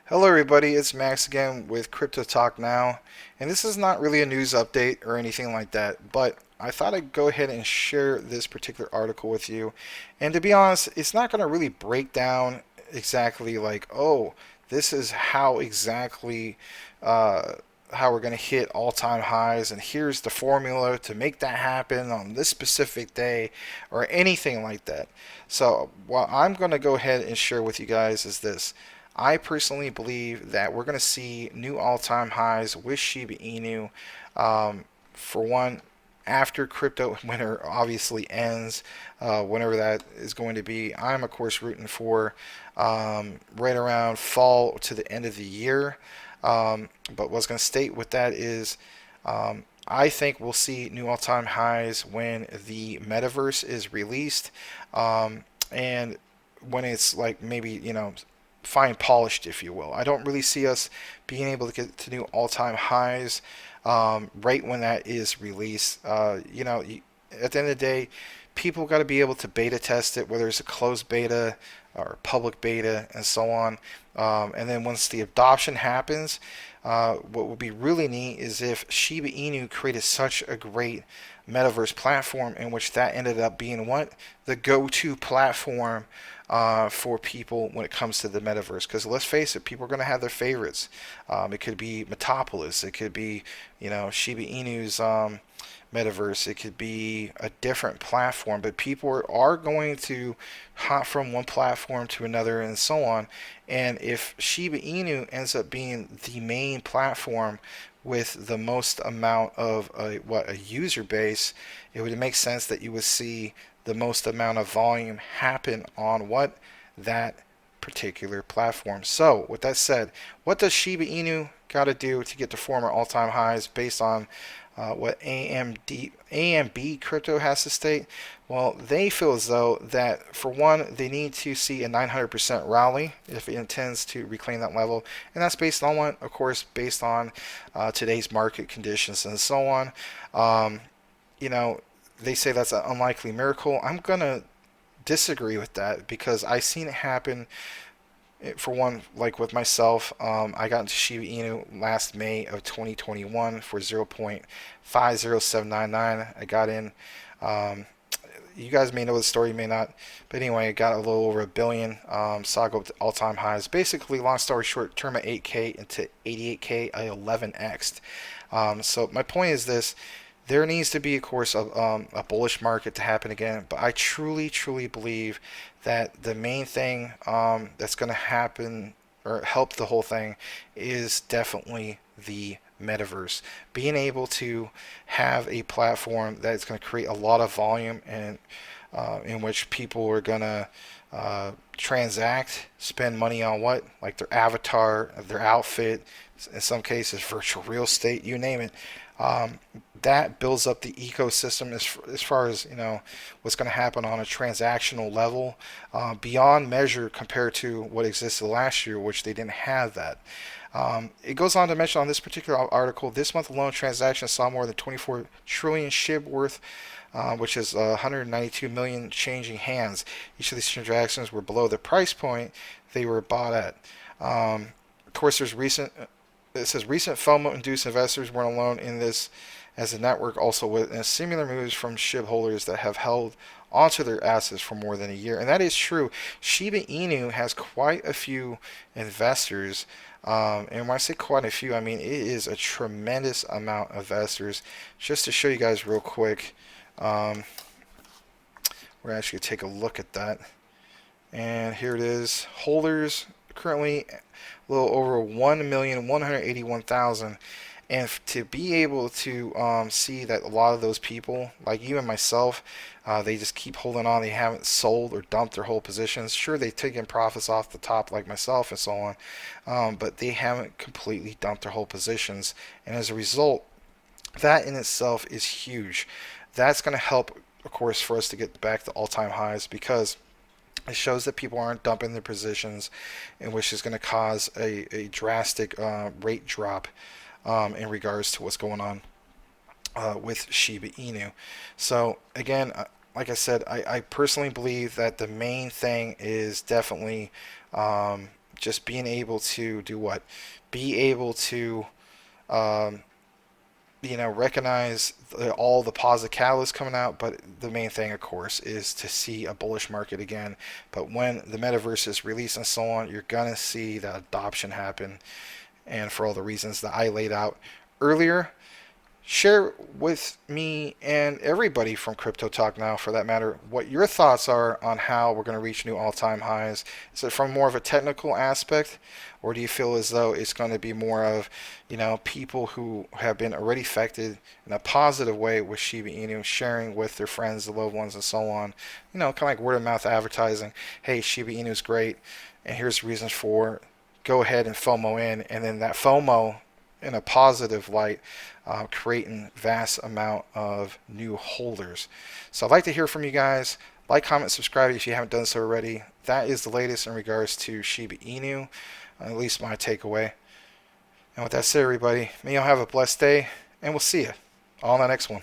Hello, everybody. It's Max again with Crypto Talk Now, and this is not really a news update or anything like that, but I thought I'd go ahead and share this particular article with you. And to be honest, it's not going to really break down exactly like, oh, this is how exactly uh, how we're going to hit all-time highs, and here's the formula to make that happen on this specific day, or anything like that. So, what I'm going to go ahead and share with you guys is this. I personally believe that we're going to see new all-time highs with Shiba Inu. For one, after crypto winter obviously ends, whenever that is going to be, I'm of course rooting for right around fall to the end of the year. But what's going to state with that is I think we'll see new all-time highs when the metaverse is released, and when it's like maybe fine polished, if you will. I don't really see us being able to get to new all-time highs right when that is released. At the end of the day, people got to be able to beta test it, whether it's a closed beta or public beta and so on. And then once the adoption happens, what would be really neat is if Shiba Inu created such a great metaverse platform in which that ended up being what the go-to platform for people when it comes to the metaverse. Because let's face it, people are going to have their favorites. It could be Metopolis, it could be Shiba Inu's metaverse, it could be a different platform, but people are going to hop from one platform to another and so on. And if Shiba Inu ends up being the main platform with the most amount of a user base, it would make sense that you would see the most amount of volume happen on that particular platform. So, with that said, what does Shiba Inu got to do to get to former all-time highs based on what AMB Crypto has to state? Well, they feel as though that for one, they need to see a 900% rally if it intends to reclaim that level, and that's based on what, of course, based on today's market conditions and so on. Um, you know, they say that's an unlikely miracle. I'm gonna disagree with that because I've seen it happen. For one, like with myself, I got into Shiba Inu last May of 2021 for 0.50799. I got in. Um, you guys may know the story, may not, but anyway, I got a little over a billion. Saw it go up to all-time highs. Basically, long story short, turn my 8K into 88K. I 11x'd. So my point is this: there needs to be, of course, a bullish market to happen again. But I truly, truly believe that the main thing that's going to happen or help the whole thing is definitely the metaverse. Being able to have a platform that is going to create a lot of volume and in which people are going to transact, spend money on what? Like their avatar, their outfit, in some cases, virtual real estate, you name it. Um, that builds up the ecosystem as far as what's going to happen on a transactional level beyond measure compared to what existed last year, which they didn't have that. It goes on to mention on this particular article, this month alone, transactions saw more than 24 trillion SHIB worth, which is 192 million changing hands. Each of these transactions were below the price point they were bought at. Of course, it says recent FOMO-induced investors weren't alone in this, as the network also witnessed similar moves from SHIB holders that have held onto their assets for more than a year. And that is true. Shiba Inu has quite a few investors. And when I say quite a few, I mean it is a tremendous amount of investors. Just to show you guys real quick, um, we're actually going to take a look at that. And here it is. Holders currently a little over 1,181,000. And to be able to see that a lot of those people, like you and myself, they just keep holding on. They haven't sold or dumped their whole positions. Sure, they've taken profits off the top, like myself and so on, but they haven't completely dumped their whole positions. And as a result, that in itself is huge. That's going to help, of course, for us to get back to all-time highs because it shows that people aren't dumping their positions, and which is going to cause a drastic rate drop in regards to what's going on with Shiba Inu. So again, like I said, I personally believe that the main thing is definitely just being able to do what? Be able to um, recognize all the positive catalysts coming out, but the main thing, of course, is to see a bullish market again. But when the metaverse is released and so on, you're gonna see the adoption happen, and for all the reasons that I laid out earlier. Share with me and everybody from Crypto Talk Now, for that matter, what your thoughts are on how we're going to reach new all-time highs. Is it from more of a technical aspect, or do you feel as though it's going to be more of, people who have been already affected in a positive way with Shiba Inu, sharing with their friends, the loved ones, and so on? Kind of like word of mouth advertising. Hey, Shiba Inu is great, and here's reasons for. Go ahead and FOMO in, and then that FOMO in a positive light, creating vast amount of new holders. So I'd like to hear from you guys. Like, comment, subscribe if you haven't done so already. That is the latest in regards to Shiba Inu, at least my takeaway. And with that said, everybody, may you all have a blessed day, and we'll see you all in the next one.